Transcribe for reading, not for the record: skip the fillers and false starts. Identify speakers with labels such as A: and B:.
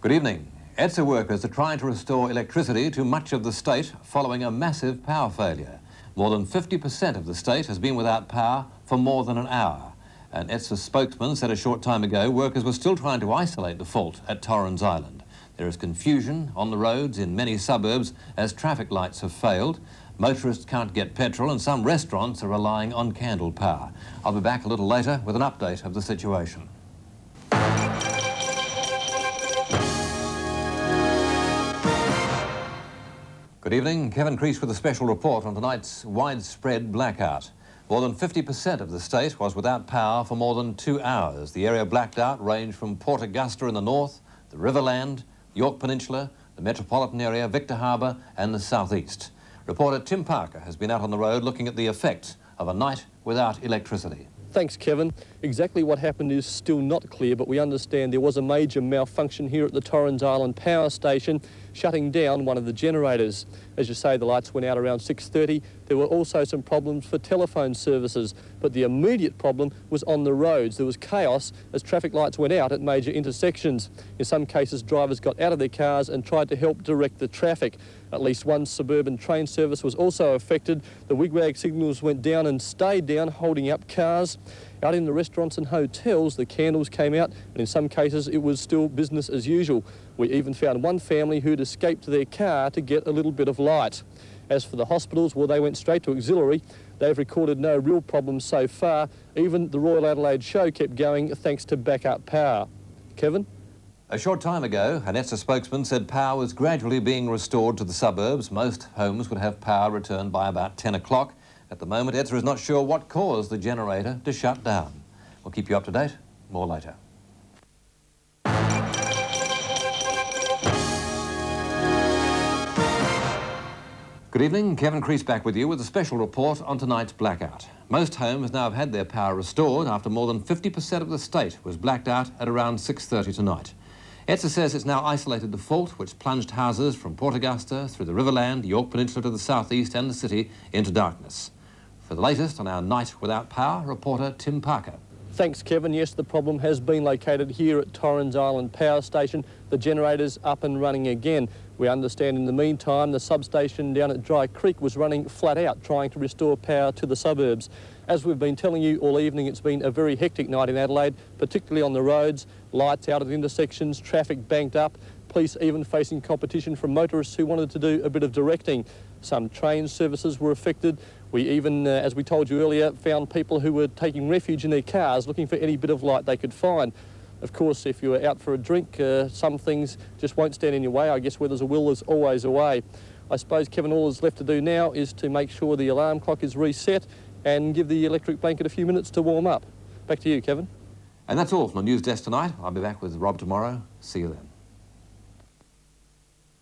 A: Good evening. ETSA workers are trying to restore electricity to much of the state following a massive power failure. More than 50% of the state has been without power for more than an hour. An ETSA spokesman said a short time ago workers were still trying to isolate the fault at Torrens Island. There is confusion on the roads in many suburbs as traffic lights have failed. Motorists can't get petrol and some restaurants are relying on candle power. I'll be back a little later with an update of the situation. Good evening. Kevin Crease with a special report on tonight's widespread blackout. More than 50% of the state was without power for more than 2 hours. The area blacked out ranged from Port Augusta in the north, the Riverland, York Peninsula, the metropolitan area, Victor Harbour and the southeast. Reporter Tim Parker has been out on the road looking at the effects of a night without electricity.
B: Thanks, Kevin. Exactly what happened is still not clear, but we understand there was a major malfunction here at the Torrens Island power station, shutting down one of the generators. As you say, the lights went out around 6:30. There were also some problems for telephone services, but the immediate problem was on the roads. There was chaos as traffic lights went out at major intersections. In some cases, drivers got out of their cars and tried to help direct the traffic. At least one suburban train service was also affected. The wigwag signals went down and stayed down, holding up cars. Out in the restaurants and hotels, the candles came out, and in some cases it was still business as usual. We even found one family who'd escaped their car to get a little bit of light. As for the hospitals, well, they went straight to auxiliary. They've recorded no real problems so far. Even the Royal Adelaide show kept going thanks to backup power. Kevin?
A: A short time ago, an ETSA spokesman said power was gradually being restored to the suburbs. Most homes would have power returned by about 10 o'clock. At the moment, ETSA is not sure what caused the generator to shut down. We'll keep you up to date. More later. Good evening. Kevin Crease back with you with a special report on tonight's blackout. Most homes now have had their power restored after more than 50% of the state was blacked out at around 6:30 tonight. ETSA says it's now isolated the fault which plunged houses from Port Augusta through the Riverland, York Peninsula to the southeast and the city into darkness. For the latest on our night without power, reporter Tim Parker.
B: Thanks, Kevin. Yes, the problem has been located here at Torrens Island Power Station. The generator's up and running again. We understand in the meantime the substation down at Dry Creek was running flat out, trying to restore power to the suburbs. As we've been telling you all evening, it's been a very hectic night in Adelaide, particularly on the roads. Lights out at intersections, traffic banked up, police even facing competition from motorists who wanted to do a bit of directing. Some train services were affected. We even, as we told you earlier, found people who were taking refuge in their cars looking for any bit of light they could find. Of course, if you were out for a drink, some things just won't stand in your way. I guess where there's a will, there's always a way. I suppose, Kevin, all that's left to do now is to make sure the alarm clock is reset and give the electric blanket a few minutes to warm up. Back to you, Kevin.
A: And that's all from the news desk tonight. I'll be back with Rob tomorrow. See you then.